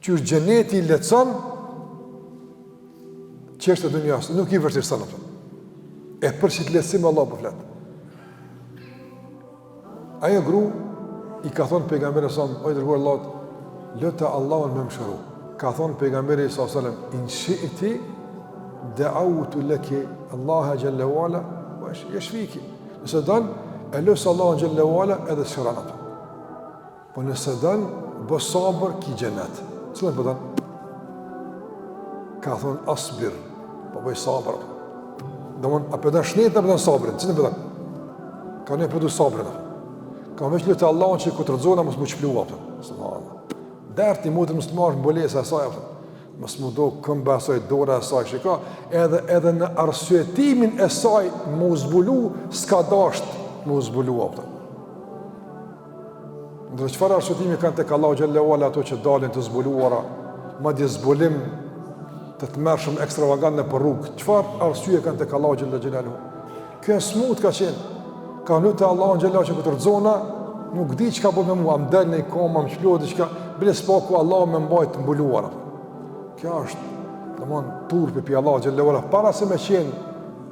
që është gjeneti i letëson, që është të dunjas, nuk i vërshirë sanë, e për që të letësim Allah për fletë. Ajo gru, i ka thonë pejgamberi sanë, oj dërguar Allahut, lëta Allahun me më shëru. Ka thonë pejgamberi sanë, in shi'ti, da'autu leki Allaha Jalla wa Ala, jeshfiki. Nëse dënë, e lësë Allahun Jalla wa Ala edhe të shëran ato. Po nëse dënë, bë sabër ki gjenet. Cëllën për dënë? Ka thonë asbir, po bëj sabër. Dëmon, a për dënë shnetë, a për dënë sabërin, cëllën për dënë? Ka një përdu sabërin. Ka veç lutë Allahun që i ku të rëzona, mësë mu qplua. Derti mu të mëslimarë në bolesë e saj, mësë mu do këmbe e saj, dore e saj, shika, edhe në arsyetimin e saj mu zbulu, s'ka dasht mu zbulu. Ndërë qëfar arsyetimi kanë të ka Allahu Xhallahu Ala ato që dalin të zbuluara, ma dje zbulim të të mërshëm ekstravagant në për rrugë, qëfar arsye kanë të ka Allahu Xhallahu? Kjo e smut ka qenë, ka lutë Allahu Xhallahu që këtë rëzona, nuk di që ka bërë me mua, më delë në i koma, më shplo, dhe që ka bile s'paku Allahu me mbajt të mbuluara. Kjo është, dhe mon, turpi pi Allahu Xhallahu Ala, para se me qenë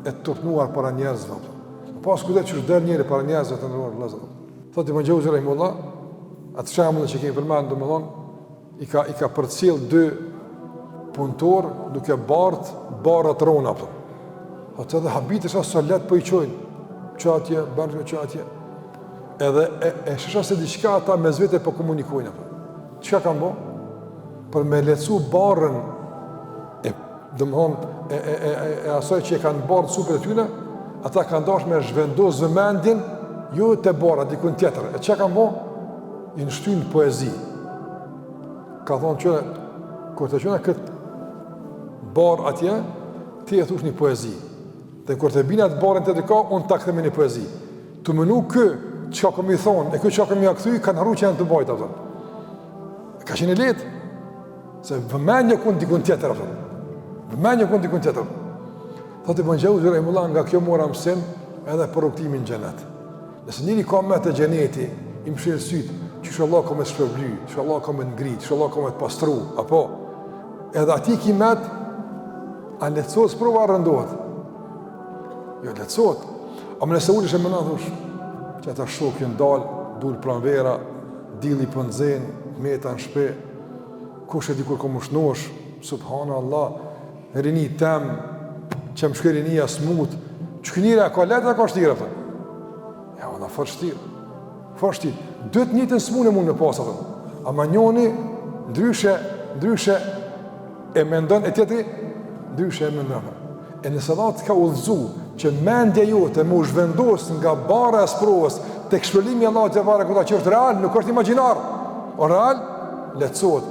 e turpnuar para njerëzve. Pas kujdet që është del njeri para njerëzve të ndërruar vëllezër. Thot Ibn Xhauzi rahimullah, atë shembull që kemi përmendur, domethënë, i ka përcjell dy punëtor duke barrat rona. Atë edhe habitës sa let po i çojnë. Çatje, bërë çatje. Edhe e shësha se diçka ata mes vete po komunikojnë. Çka kanë bë? Për me lecu barrën e asaj që e kanë barrë supët e tyne, ata kanë dashur me zhvendos vëmendjen jo te barra dikun tjetër. E çka kanë bë? I nështyn poezi. Ka thonë që kur të qëna këtë barë atje, ti e thush një poezi. Dhe kur të bina të barën të dika, unë ta këthemi një poezi. Të mënu kë, që ka këmi i thonë, e kë që ka këmi a këthuj, kanë haru që janë të bajta. Ka qenë letë, se vëmenjë kënë dikun tjetër. Vëmenjë kënë dikun tjetër. Thotë Ibn Xhauzi rahimullah, nga kjo mora mësim edhe për rukëtimin gjenet. Nëse njëri ka me të gjeneti, i më shirë sytë, që Allah ka me shpërbly, që Allah ka me ngrit, që Allah ka me të pastru, apo, edhe ati ki met, a letësot së prova rëndohet. Jo, letësot. A më nëse ullë ishe më në thush, që ata shokë jënë dalë, dulë pranvera, dili pëndzen, meta në shpe, kush e di kur kom ushnosh, subhana Allah, rini tem, që më shke rinia smut, që kënire ka letë dhe ka shtire, ja, ona fërë shtire. Fashti, dytë njëtën s'mune mund me pasë, ama njoni ndryshe e mendon, e tjetëri ndryshe e mendon. E nëse dha të ka udhëzu që mendja jote më zhvendos nga bara e sprovës të këshpëllimi Allah të vare këta që është real, nuk është imaginar, o real, letësot.